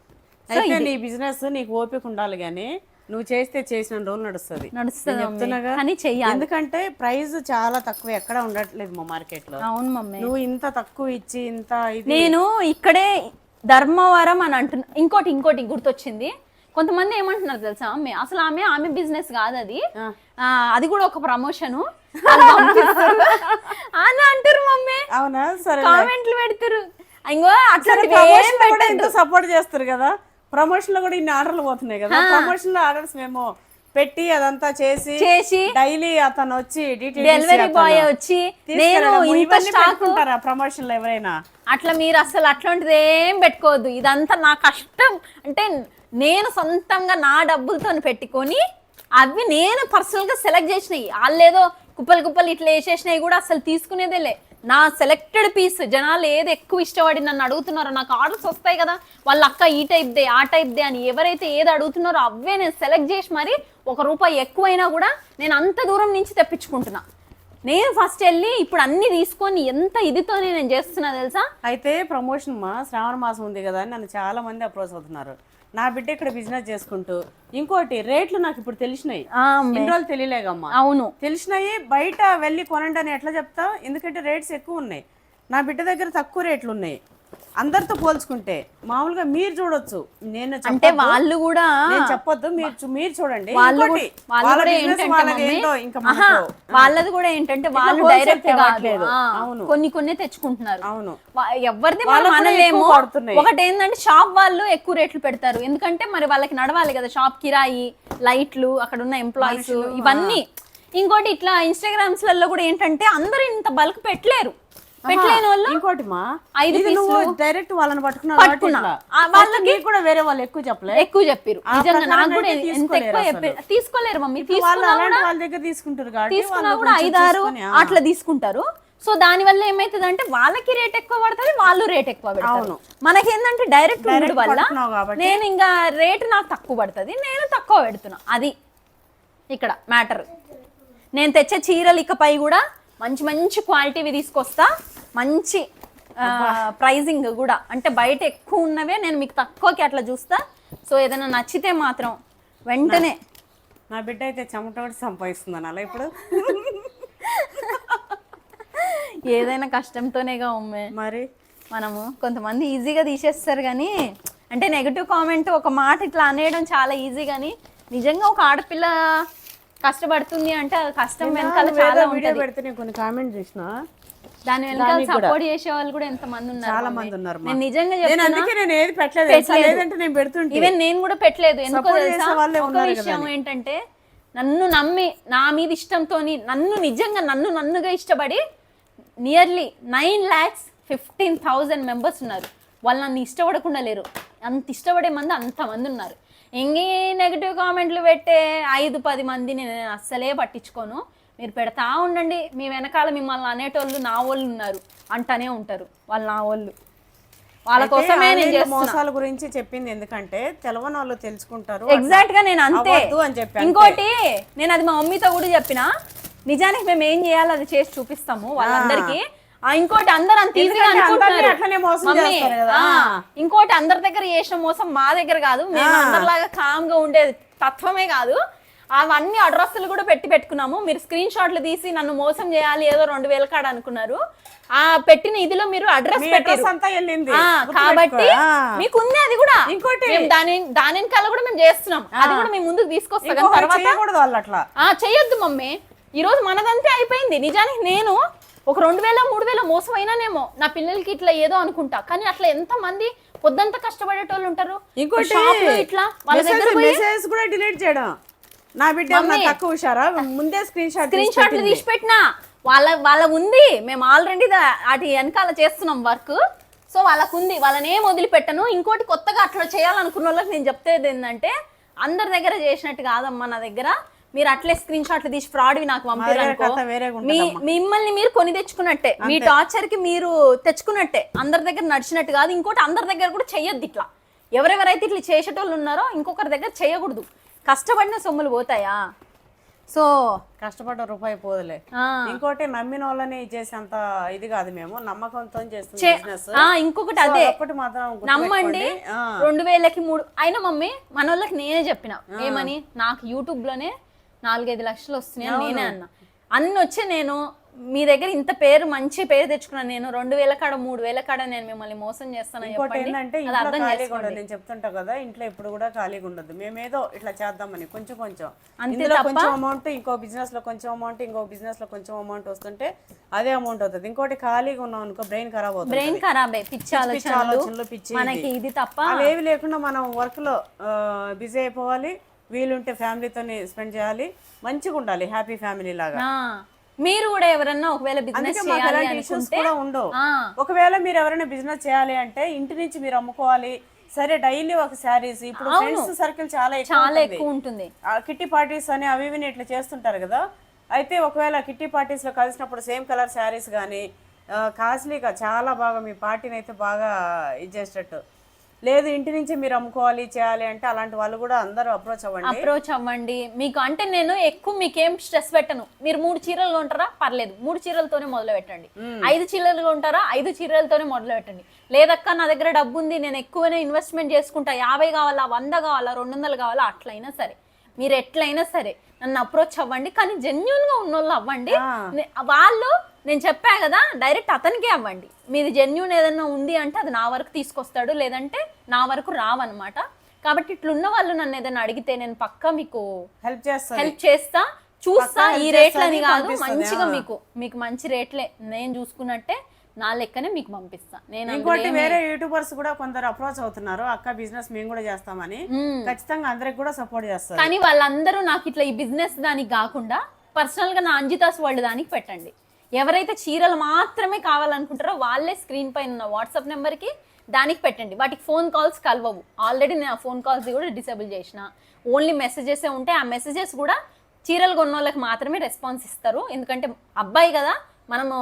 అయితే నీ బిజినెస్ నీకు ఓపిక ఉండాలి, కానీ నువ్వు చేస్తే చేసిన రోజులు నడుస్తుంది. చెప్తున్నాగా, కానీ చెయ్యాలి. ఎందుకంటే ప్రైస్ చాలా తక్కువ, ఎక్కడ ఉండట్లేదు మా మార్కెట్ లో. అవును మమ్మీ, నువ్వు ఇంత తక్కువ ఇచ్చి ఇంత నేను ఇక్కడే ధర్మవరం అని అంటున్నా. ఇంకోటి గుర్తొచ్చింది. కొంతమంది ఏమంటున్నారు తెలుసా మమ్మీ, అసలు ఆమె బిజినెస్ కాదు అది, అది కూడా ఒక ప్రమోషను అని అంటారు మమ్మీ. అవునా? సరే, కామెంట్లు పెడతారు. ఇంకో అట్లా సపోర్ట్ చేస్తారు కదా, ప్రమోషన్ లో కూడా ఇన్ని ఆర్డర్లు పోతున్నాయి కదా. ప్రమోషన్ లో ఆర్డర్స్ మేము పెట్టి అదంతా చేసి డైలీ అతను వచ్చి డెలివరీ బాయ్ వచ్చి నేను ఇంత స్టాక్ ప్రమోషన్ లో ఎవరైనా అట్లా మీరు అసలు అట్లాంటిది ఏం పెట్టుకోవద్దు. ఇదంతా నా కష్టం, అంటే నేను సొంతంగా నా డబ్బులతో పెట్టుకొని అవి నేను పర్సనల్గా సెలెక్ట్ చేసినాయి. వాళ్ళు ఏదో కుప్పలు ఇట్లా వేసేసినాయి కూడా అసలు తీసుకునేదేలే. నా సెలెక్టెడ్ పీస్ జనాలు ఏది ఎక్కువ ఇష్టపడి నన్ను అడుగుతున్నారో, నాకు ఆర్డర్స్ వస్తాయి కదా, వాళ్ళ అక్క ఈ టైప్ దే ఆ టైప్ దే అని ఎవరైతే ఏది అడుగుతున్నారో అవే నేను సెలెక్ట్ చేసి మరి ₹1 ఎక్కువైనా కూడా నేను అంత దూరం నుంచి తెప్పించుకుంటున్నా. నేను ఫస్ట్ వెళ్ళి ఇప్పుడు అన్ని తీసుకొని ఎంత ఇదితోనే నేను చేస్తున్నా తెలుసా. అయితే ప్రమోషన్ శ్రావణ మాసం ఉంది కదా అని నన్ను చాలా మంది అప్రోచ్ అవుతున్నారు. నా బిడ్డ ఇక్కడ బిజినెస్ చేసుకుంటూ, ఇంకోటి రేట్లు నాకు ఇప్పుడు తెలిసినాయి, ఇన్ని రోజులు తెలియలేగమ్మా. అవును, తెలిసినాయి. బయట వెళ్ళి కొనండి అని ఎట్లా చెప్తా, ఎందుకంటే రేట్స్ ఎక్కువ ఉన్నాయి. నా బిడ్డ దగ్గర తక్కువ రేట్లు ఉన్నాయి అందరితో పోల్చుకుంటే. మామూలుగా మీరు చూడొచ్చు, నేను అంటే వాళ్ళు కూడా చెప్పొద్దు, మీరు చూడండి. వాళ్ళది కూడా ఏంటంటే వాళ్ళు డైరెక్ట్ కొన్ని తెచ్చుకుంటున్నారు. అవును, ఎవరిది మనం అనలేము. ఒకటి ఏంటంటే షాప్ వాళ్ళు ఎక్కువ రేట్లు పెడతారు, ఎందుకంటే మరి వాళ్ళకి నడవాలి కదా, షాప్ కిరాయి, లైట్లు, అక్కడ ఉన్న ఎంప్లాయీస్, ఇవన్నీ. ఇంకోటి ఇట్లా ఇన్స్టాగ్రామ్స్ లలో కూడా ఏంటంటే అందరూ ఇంత బల్క్ పెట్టలేరు. పెట్టలేని వాళ్ళు ఇంకోటి మా 5 పీసులు డైరెక్ట్ వాళ్ళని పట్టుకున్నా వాళ్ళకి కూడా వేరే వాళ్ళు ఎక్కువ చెప్పారు. నిజంగా నాకు కూడా ఎంత ఎక్కువ చెప్పారు, తీసుకోలేరు మమ్మీ. వాళ్ళ దగ్గర తీసుకుంటారు, తీసుకున్నా కూడా 5-6 అట్లా తీసుకుంటారు. సో దానివల్ల ఏమవుతుంది అంటే వాళ్ళకి రేట్ ఎక్కువ పడుతుంది, వాళ్ళు రేట్ ఎక్కువ పెడతారు. అవును. మనకేందంటే డైరెక్ట్ ఉండడం వల్ల పడుతున్నావు కాబట్టి. నేను ఇంకా రేటు నాకు తక్కువ పడుతుంది, నేను తక్కువ పెడుతున్నా. అది ఇక్కడ మ్యాటర్. నేను తెచ్చే చీరలు ఇకపై కూడా మంచి మంచి క్వాలిటీవి తీసుకొస్తా, మంచి ప్రైజింగ్ కూడా. అంటే బయట ఎక్కువ ఉన్నవే నేను మీకు తక్కువకి అట్లా చూస్తా. సో ఏదైనా నచ్చితే మాత్రం వెంటనే. నా బిడ్డ అయితే చెమట కూడా సంపాదిస్తుందని అలా ఇప్పుడు ఏదైనా కష్టంతోనేగా ఉమ్మే. మరి మనము కొంతమంది ఈజీగా తీసేస్తారు కానీ, అంటే నెగటివ్ కామెంట్ ఒక మాట ఇట్లా అనేయడం చాలా ఈజీ, కానీ నిజంగా ఒక ఆడపిల్ల కష్టపడుతుంది అంటే ఆ కష్టం వెనకాల చాలా వీడియో ఉంటుంది. పెడితే నేను కొన్ని కామెంట్ చేసిన, దాని వెనకాల సపోర్ట్ చేసే వాళ్ళు కూడా ఎంత మంది ఉన్నారు. చాలా మంది ఉన్నారు. నేను నిజంగా నేను చెప్తున్నా, అందుకే నేను ఏది పెట్టలేదు, లేదంటే నేను పెడుతుంటే. ఈవెన్ నేను కూడా పెట్టలేదు. ఎందుకో Support తెలుసా, చేసే వాళ్ళే ఒక ఉన్నారు విషయం ఏంటంటే నన్ను నమ్మి నా మీద ఇష్టంతోని నన్ను నిజంగా నన్నుగా ఇష్టపడి నియర్లీ 9,15,000 మెంబర్స్ ఉన్నారు. వాళ్ళు నన్ను ఇష్టపడకుండా లేరు. అంత ఇష్టపడే మంది అంతమంది ఉన్నారు. ఇంకే నెగిటివ్ కామెంట్లు పెట్టే 5-10 మందిని నేను అస్సలే పట్టించుకోను. మీరు పెడతా ఉండండి, మీ వెనకాల మిమ్మల్ని అనేటోళ్ళు నా వాళ్ళు ఉన్నారు, అంటానే ఉంటారు. వాళ్ళు నా వాళ్ళు, వాళ్ళ కోసమే నేను చేస్తున్నా. మోసాల గురించి చెప్పింది ఎందుకంటే తెలవని వాళ్ళు తెలుసుకుంటారు. ఎగ్జాక్ట్ గా నేను అంతే అని చెప్పాను. ఇంకోటి నేను అది మా మమ్మీతో కూడా చెప్పిన, నిజానికి మేము ఏం చేయాలో అది చేసి చూపిస్తాము వాళ్ళందరికీ. ఇంకోటి అందరు అంత ఈజీగా అనుకుంటున్నారు. అట్లనే మోసం మమ్మీ, చేస్తారు కదా. ఇంకోటి అందరి దగ్గర చేసిన మోసం మా దగ్గర కాదు. మేము అందరిలాగా కామ్ గా ఉండే తత్వమే కాదు. అవన్నీ అడ్రస్లు కూడా పెట్టుకున్నాము. మీరు స్క్రీన్ షాట్లు తీసి నన్ను మోసం చేయాలి ఏదో 2,000 కాడ అనుకున్నారు. ఆ పెట్టిన ఇదిలో మీరు అడ్రస్ పెట్టారు కాబట్టి మీకు ఉంది అది కూడా. ఇంకోటి దాని వెనకాల కూడా మేము చేస్తున్నాం, అది కూడా మేము ముందుకు తీసుకొస్తాం. తర్వాత చెయ్యొద్దు మమ్మీ, ఈ రోజు మనదంతే అయిపోయింది. నిజానికి నేను ఒక 2,000-3,000 మోసం అయినానేమో నా పిల్లలకి ఇట్లా ఏదో అనుకుంటా, కానీ అట్లా ఎంత మంది పొద్దంతా కష్టపడేటోళ్ళు ఉంటారు. ఇంకోటి ఇట్లా వాళ్ళ దగ్గర మెసేజ్ కూడా డిలీట్ చేయడం. నా బిడ్డ తక్కువ హుషారా, ముందే స్క్రీన్ షాట్లు తీసి పెట్టినా వాళ్ళ ఉంది. మేము ఆల్రెడీ అటు వెనకాల చేస్తున్నాం వర్క్. సో వాళ్ళకు ఉంది, వాళ్ళని ఏం వదిలిపెట్టను. ఇంకోటి కొత్తగా అట్లా చేయాలనుకున్న వాళ్ళకి నేను చెప్తేది ఏంటంటే, అందరి దగ్గర చేసినట్టు కాదమ్మా నా దగ్గర. మీరు అట్లే స్క్రీన్ షాట్లు తీసి ఫ్రాడ్వి నాకు పంపారనుకో, మిమ్మల్ని మీరు కొని తెచ్చుకున్నట్టే, మీ టార్చర్ కి మీరు తెచ్చుకున్నట్టే. అందరి దగ్గర నడిచినట్టు కాదు. ఇంకోటి అందరి దగ్గర కూడా చెయ్యొద్దు ఇట్లా. ఎవరెవరైతే ఇట్లా చేసేటోళ్ళు ఉన్నారో ఇంకొకరి దగ్గర చేయకూడదు. కష్టపడిన సొమ్ములు పోతాయా? సో కష్టపడ్డ రూపాయి పోదులే. ఇంకోటి నమ్మిన వాళ్ళని చేసేంత ఇది కాదు, మేము నమ్మకంతో చేస్తున్నాం. ఇంకొకటి అదే నమ్మండి. 2,000కి 3 అయినా మమ్మీ మన వాళ్ళకి నేనే చెప్పిన ఏమని, నాకు యూట్యూబ్ లోనే 4-5 లక్షలు వస్తున్నాయి నేనే అన్నా. అన్ని వచ్చి నేను మీ దగ్గర ఇంత పేరు మంచి పేరు తెచ్చుకున్నాను. నేను 2,000 కాడ 3,000 కాడ నేను మిమ్మల్ని మోసం చేస్తానని నేను చెప్తుంటా కదా, ఇంట్లో ఇప్పుడు కూడా ఖాళీగా ఉండదు. మేమేదో ఇట్లా చేద్దామని కొంచెం కొంచెం అమౌంట్, ఇంకో బిజినెస్ లో కొంచెం అమౌంట్, ఇంకో బిజినెస్ లో కొంచెం అమౌంట్ వస్తుంటే అదే అమౌంట్ అవుతుంది. ఇంకోటి ఖాళీగా ఉన్నాం అనుకో బ్రెయిన్ ఖరాబ్ అవుతుంది. బ్రెయిన్ ఖరాబ్ పిచ్చి ఆలోచనలు పిచ్చి, మనకి ఇది తప్ప అవేవి లేకుండా మనం వర్క్ లో బిజీ అయిపోవాలి. వీలుంటే ఫ్యామిలీతో స్పెండ్ చేయాలి, మంచిగా ఉండాలి, హ్యాపీ ఫ్యామిలీ లాగా. మీరు కూడా ఎవరన్నా ఒకవేళ బిజినెస్ చేయాలి అనుకుంటే ఉండవు. ఒకవేళ మీరు ఎవరైనా బిజినెస్ చేయాలి అంటే ఇంటి నుంచి మీరు అమ్ముకోవాలి. సరే డైలీ ఒక శారీస్, ఇప్పుడు ఫ్రెండ్స్ సర్కిల్ చాలా ఎక్కువ ఉంటుంది. కిట్టి పార్టీస్ అని అవి ఇట్లా చేస్తుంటారు కదా. అయితే ఒకవేళ కిట్టి పార్టీస్ లో కలిసినప్పుడు సేమ్ కలర్ శారీస్ కానీ కాస్ట్లీగా చాలా బాగా మీ పార్టీని అయితే బాగా ఇది చేసేటట్టు లేదు, ఇంటి నుంచి మీరు అమ్ముకోవాలి చేయాలి అంటే అలాంటి వాళ్ళు కూడా అందరూ అప్రోచ్ అవ్వండి. మీకు అంటే నేను ఎక్కువ మీకేం స్ట్రెస్ పెట్టను. మీరు 3 చీరలు కొంటారా పర్లేదు, 3 చీరలతోనే మొదలు పెట్టండి. 5 చీరలు కొంటారా 5 చీరలతోనే మొదలు పెట్టండి. లేదక్క నా దగ్గర డబ్బు ఉంది, నేను ఎక్కువనే ఇన్వెస్ట్మెంట్ చేసుకుంటా, 50 కావాలా, 100 కావాలా, 200 కావాలా, అట్లయినా సరే మీరు ఎట్లయినా సరే నన్ను అప్రోచ్ అవ్వండి. కానీ జెన్యున్ గా ఉన్నోళ్ళు అవ్వండి. వాళ్ళు నేను చెప్పా కదా, డైరెక్ట్ అతనికే అవ్వండి. మీది జెన్యున్ ఏదైనా ఉంది అంటే అది నా వరకు తీసుకొస్తాడు, లేదంటే నా వరకు రావన్నమాట. కాబట్టి ఇట్లున్న వాళ్ళు నన్ను ఏదైనా అడిగితే నేను పక్కా మీకు హెల్ప్ చేస్తా, చూస్తా. ఈ రేట్లని కాదు, మంచిగా మీకు మంచి రేట్లే నేను చూసుకున్నట్టే నా లెక్కనే మీకు పంపిస్తా. నేను ఇంకోటి వేరే యూట్యూబర్స్ కూడా కొందరు అప్రోచ్ అవుతున్నారు, అక్క బిజినెస్ మేము కూడా చేస్తామని. ఖచ్చితంగా అందరికి కూడా సపోర్ట్ చేస్తారు. కానీ వాళ్ళందరూ నాకు ఇట్లా ఈ బిజినెస్ దానికి కాకుండా పర్సనల్ గా నా అంజితాస్ వరల్డ్ దానికి పెట్టండి. ఎవరైతే చీరలు మాత్రమే కావాలనుకుంటారో వాళ్ళే స్క్రీన్ పైన ఉన్న వాట్సాప్ నెంబర్కి దానికి పెట్టండి. వాటికి ఫోన్ కాల్స్ కలవవు. ఆల్రెడీ నేను ఆ ఫోన్ కాల్స్ కూడా డిసేబుల్ చేసిన. ఓన్లీ మెసేజెస్ ఉంటే ఆ మెసేజెస్ కూడా చీరలు కొన్న వాళ్ళకి మాత్రమే రెస్పాన్స్ ఇస్తారు. ఎందుకంటే అబ్బాయి కదా, మనము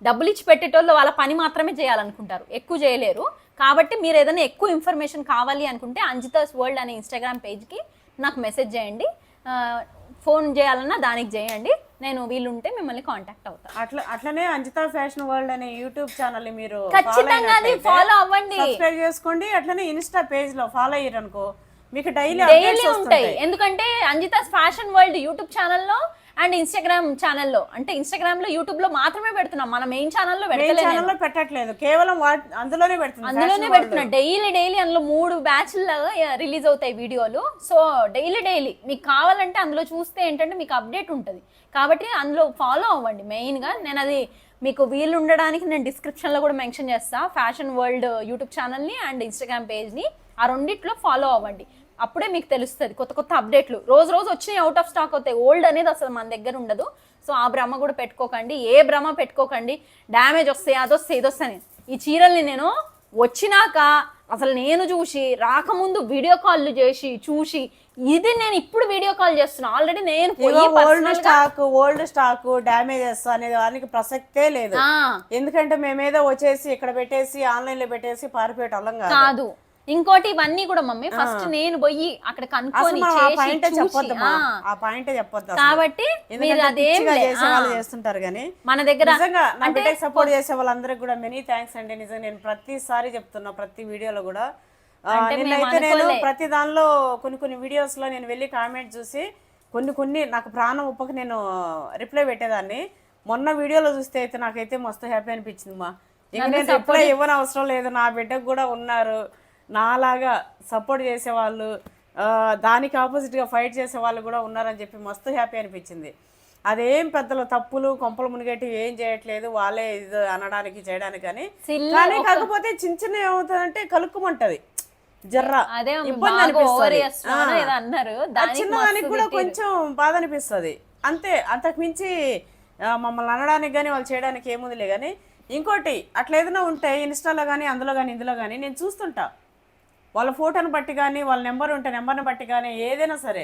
డబ్బులు ఇచ్చి పెట్టేటోళ్ళు వాళ్ళ పని మాత్రమే చేయాలనుకుంటారు, ఎక్కువ చేయలేరు. కాబట్టి మీరు ఏదైనా ఎక్కువ ఇన్ఫర్మేషన్ కావాలి అనుకుంటే అంజితాస్ వరల్డ్ అనే ఇన్స్టాగ్రామ్ పేజ్కి నాకు మెసేజ్ చేయండి, ఫోన్ చేయాలన్నా దానికి చేయండి, నేను వీలుంటే మిమ్మల్ని కాంటాక్ట్ అవుతాను. అట్లనే అంజితా ఫ్యాషన్ వరల్డ్ అనే యూట్యూబ్ ఛానల్ మీరు ఖచ్చితంగా ఫాలో అవ్వండి, సబ్స్క్రైబ్ చేసుకోండి. అట్లనే ఇన్స్టా పేజ్ లో ఫాలో అయ్యారు అనుకో మీకు డైలీ ఉంటాయి. ఎందుకంటే అంజితాస్ ఫ్యాషన్ వరల్డ్ యూట్యూబ్ ఛానల్లో అండ్ ఇన్స్టాగ్రామ్ ఛానల్లో, అంటే ఇన్స్టాగ్రామ్ లో యూట్యూబ్ లో మాత్రమే పెడుతున్నాం, మన మెయిన్ ఛానల్లో పెట్టట్లేదు, కేవలం అందులోనే పెడుతున్నా. డైలీ అందులో 3 బ్యాచ్లు రిలీజ్ అవుతాయి వీడియోలు. సో డైలీ మీకు కావాలంటే అందులో చూస్తే ఏంటంటే మీకు అప్డేట్ ఉంటుంది. కాబట్టి అందులో ఫాలో అవ్వండి మెయిన్ గా. నేను అది మీకు వీలు ఉండడానికి నేను డిస్క్రిప్షన్ లో కూడా మెన్షన్ చేస్తా, ఫ్యాషన్ వరల్డ్ యూట్యూబ్ ఛానల్ని అండ్ ఇన్స్టాగ్రామ్ పేజ్ని. ఆ రెండిట్లో ఫాలో అవ్వండి, అప్పుడే మీకు తెలుస్తుంది కొత్త అప్డేట్లు. రోజు వచ్చినాయి, అవుట్ ఆఫ్ స్టాక్ అవుతాయి. ఓల్డ్ అనేది అసలు మన దగ్గర ఉండదు. సో ఆ భ్రమ కూడా పెట్టుకోకండి, ఏ భ్రమ పెట్టుకోకండి డ్యామేజ్ వస్తాయి అదొస్తాయి ఇదొస్తాయి. ఈ చీరల్ని నేను వచ్చినాక అసలు నేను చూసి రాకముందు వీడియో కాల్లు చేసి చూసి, ఇది నేను ఇప్పుడు వీడియో కాల్ చేస్తున్నా. ఆల్రెడీ నేను ఓల్డ్ స్టాక్ డ్యామేజెస్ అనే దానికి ప్రసక్తే లేదు. ఎందుకంటే మేమేదో వచ్చేసి ఇక్కడ పెట్టేసి ఆన్లైన్ లో పెట్టేసి పారిపోయేటోళ్ళం కాదు. ఇంకోటి ఇవన్నీ కూడా మమ్మీ ఫస్ట్ నేను పోయి అక్కడ కనుక్కొని కాబట్టి చేస్తుంటారు కానీ మన దగ్గర అంటే సపోర్ట్ చేసే వాళ్ళందరికి కూడా మెనీ థ్యాంక్స్ అండి. నిజంగా నేను ప్రతిసారి చెప్తున్నా, ప్రతి వీడియోలో కూడా. నిన్నైతే నేను ప్రతి దానిలో కొన్ని వీడియోస్ లో నేను వెళ్ళి కామెంట్ చూసి కొన్ని నాకు ప్రాణం ఉప్పక నేను రిప్లై పెట్టేదాన్ని. మొన్న వీడియోలో చూస్తే అయితే నాకైతే మస్తు హ్యాపీ అనిపించింది మా. ఇంక నేను రిప్లై ఇవ్వని అవసరం లేదు, నా బిడ్డకు కూడా ఉన్నారు నాలాగా సపోర్ట్ చేసేవాళ్ళు, దానికి ఆపోజిట్గా ఫైట్ చేసే వాళ్ళు కూడా ఉన్నారని చెప్పి మస్తు హ్యాపీ అనిపించింది. అదేం పెద్దలు తప్పులు కొంపలు మునిగేటివి ఏం చేయట్లేదు, వాళ్ళే ఇది అనడానికి చేయడానికి కానీ కాకపోతే చిన్న ఏమవుతుందంటే కలుక్కుమంటది జర్రా ఇబ్బంది అనిపిస్తుంది, చిన్నదానికి కూడా కొంచెం బాధ అనిపిస్తుంది అంతే. అంతకు మించి మమ్మల్ని అనడానికి కానీ వాళ్ళు చేయడానికి ఏముందిలే. కానీ ఇంకోటి అట్లా ఏదైనా ఉంటే ఇన్స్టాలో కానీ అందులో కానీ ఇందులో కానీ నేను చూస్తుంటా, వాళ్ళ ఫోటోని బట్టి కానీ వాళ్ళ నెంబర్ ఉంటే నెంబర్ని బట్టి కానీ ఏదైనా సరే.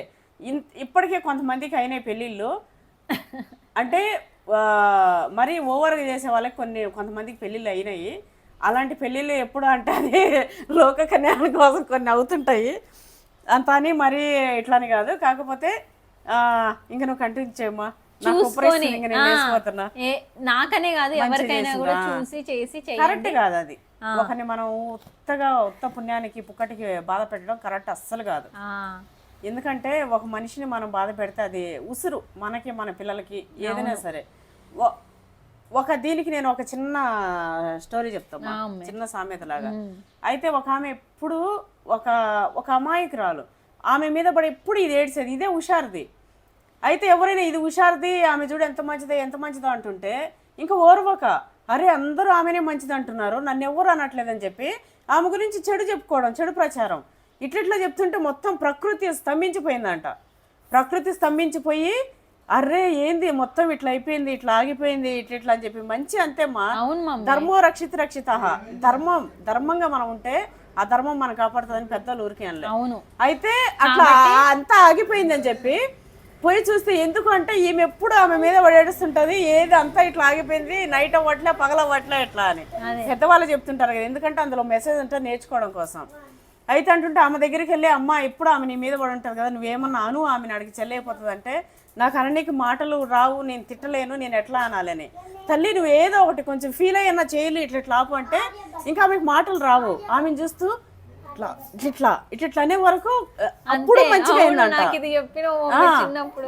ఇప్పటికే కొంతమందికి అయినాయి పెళ్ళిళ్ళు, అంటే మరీ ఓవర్గా చేసే వాళ్ళకి కొంతమందికి పెళ్ళిళ్ళు అయినాయి. అలాంటి పెళ్ళిళ్ళు ఎప్పుడు అంటే అది లోక కన్యాల కోసం కొన్ని అవుతుంటాయి, అంత అని మరీ ఇట్లాని కాదు. కాకపోతే ఇంకా నువ్వు కంటిన్యూ చేయమ్మా, నాకనే కాదు ఎవరికైనా కూడా చూసి చేసి కరెక్ట్ కాదు అది. ఒకరిని మనం ఉత్త పుణ్యానికి పుక్కటికి బాధ పెట్టడం కరెక్ట్ అస్సలు కాదు. ఎందుకంటే ఒక మనిషిని మనం బాధ పెడితే అది ఉసురు మనకి మన పిల్లలకి ఏదైనా సరే. దీనికి నేను ఒక చిన్న స్టోరీ చెప్తాను, చిన్న సామెత లాగా. అయితే ఒక ఆమె ఎప్పుడు ఒక అమాయకురాలు, ఆమె మీద పడి ఎప్పుడు ఇది ఏడ్చేది, ఇదే హుషారుది. అయితే ఎవరైనా ఇది హుషారుది ఆమె చూడు ఎంత మంచిదో అంటుంటే ఇంకా ఓర్వక అరే అందరూ ఆమెనే మంచిది అంటున్నారు, నన్ను ఎవరు అనట్లేదని చెప్పి ఆమె గురించి చెడు చెప్పుకోవడం, చెడు ప్రచారం ఇట్లా చెప్తుంటే మొత్తం ప్రకృతి స్తంభించిపోయిందంట. ప్రకృతి స్తంభించిపోయి అర్రే ఏంది మొత్తం ఇట్లా అయిపోయింది, ఇట్లా ఆగిపోయింది, ఇట్లా అని చెప్పి మంచి అంతేమ్మా. ధర్మో రక్షిత ధర్మంగా మనం ఉంటే ఆ ధర్మం మనం కాపాడుతుందని పెద్దలు ఊరికే అనలేదు. అయితే అట్లా అంతా ఆగిపోయింది అని చెప్పి పోయి చూస్తే ఎందుకు అంటే ఈమె ఎప్పుడు ఆమె మీద పడేస్తుంటది, ఏది అంతా ఇట్లా ఆగిపోయింది, నైట్ అవ్వట్లే పగలవ్వట్లే ఇట్లా అని పెద్దవాళ్ళు చెప్తుంటారు కదా. ఎందుకంటే అందులో మెసేజ్ ఉంటే నేర్చుకోవడం కోసం. అయితే అంటుంటే ఆమె దగ్గరికి వెళ్ళి అమ్మ ఎప్పుడు ఆమె నీ మీద పడి ఉంటారు కదా, నువ్వేమన్నా ఆమెను అడిగి చెల్లైపోతుంది అంటే నాకు అననీకి మాటలు రావు, నేను తిట్టలేను, నేను ఎట్లా అనాలని. తల్లి నువ్వు ఏదో ఒకటి కొంచెం ఫీల్ అయ్యన్నా చేయలు ఇట్లా ఆపు అంటే ఇంకా ఆమెకు మాటలు రావు. ఆమెను చూస్తూ ఇట్లా అనే వరకు అప్పుడు మంచిగా అయిందంట.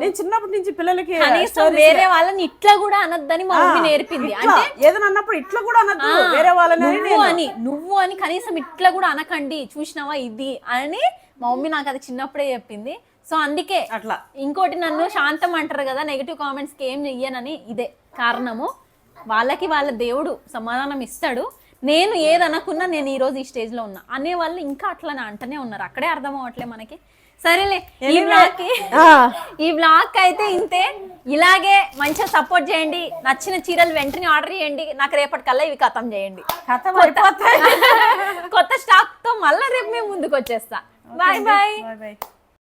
నేను చిన్నప్పటి నుంచి పిల్లలకి వేరే వాళ్ళని ఇట్లా కూడా అనొద్దని మా మమ్మీ నేర్పింది. అంటే ఏదైనా అన్నప్పుడు ఇట్లా కూడా అనొద్దు, వేరే వాళ్ళని నువ్వు అని కనీసం ఇట్లా కూడా అనకండి, చూసినావా ఇది అని మా మమ్మీ నాకు అది చిన్నప్పుడే చెప్పింది. సో అందుకే అట్లా. ఇంకోటి నన్ను శాంతం అంటారు కదా, నెగిటివ్ కామెంట్స్కి ఏం చెయ్యనని ఇదే కారణము. వాళ్ళకి వాళ్ళ దేవుడు సమాధానం ఇస్తాడు. నేను ఏదనుకున్నా నేను ఈ రోజు ఈ స్టేజ్ లో ఉన్నా అనేవాళ్ళు ఇంకా అట్లా అంటనే ఉన్నారు, అక్కడే అర్థం అవ్వట్లే మనకి. సరేలే, ఈ బ్లాగ్ అయితే ఇంతే. ఇలాగే మంచిగా సపోర్ట్ చేయండి, నచ్చిన చీరలు వెంటనే ఆర్డర్ చేయండి, నాకు రేపటికల్లా ఇవి ఖతం చేయండి. కొత్త స్టాక్ తో మళ్ళీ రేపు మేము ముందుకు వచ్చేస్తా. Bye bye.